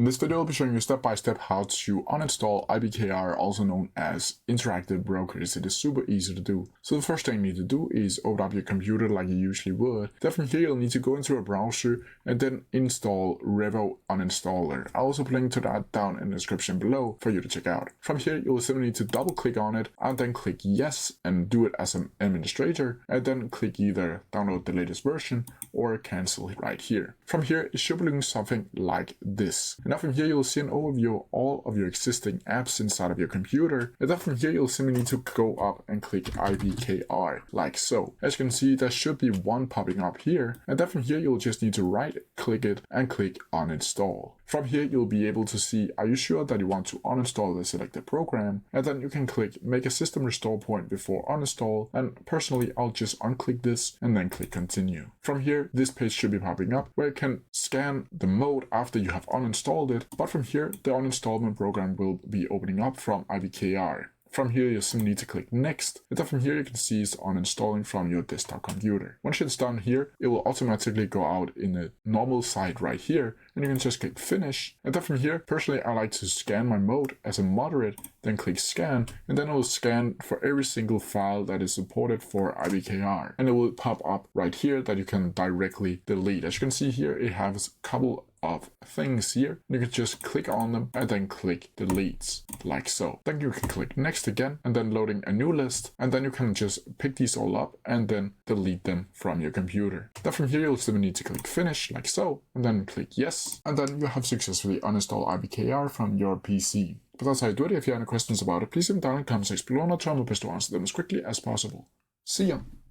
In this video, I'll be showing you step by step how to uninstall IBKR, also known as interactive brokers. It is super easy to do. So the first thing you need to do is open up your computer like you usually would. Then from here, you'll need to go into a browser and then install Revo Uninstaller. I'll also link to that down in the description below for you to check out. From here, you'll simply need to double click on it and then click yes and do it as an administrator, and then click either download the latest version or cancel it right here. From here, it should be looking something like this. And now from here, you'll see an overview of all of your existing apps inside of your computer. And then from here, you'll simply need to go up and click IBKR, like so. As you can see, there should be one popping up here. And then from here, you'll just need to right click it and click uninstall. From here, you'll be able to see, are you sure that you want to uninstall the selected program? And then you can click make a system restore point before uninstall. And personally, I'll just unclick this and then click continue. From here, this page should be popping up where you can scan the mode after you have uninstalled it. But from here, the uninstallment program will be opening up from IBKR. From here, you'll simply need to click next, and then from here you can see it's uninstalling from your desktop computer. Once it's done here, it will automatically go out in a normal site right here, and you can just click finish. And then from here, personally, I like to scan my mode as a moderate, then click scan, and then it will scan for every single file that is supported for IBKR. And it will pop up right here that you can directly delete. As you can see here, it has a couple of things here. You can just click on them and then click delete, like so. Then you can click next again and then loading a new list, and then you can just pick these all up and then delete them from your computer. Then from here you'll still need to click finish, like so, and then click yes, and then you have successfully uninstalled IBKR from your PC. But that's how you do it. If you have any questions about it, please leave them down in the comment section below and I'll try my best to answer them as quickly as possible. See ya!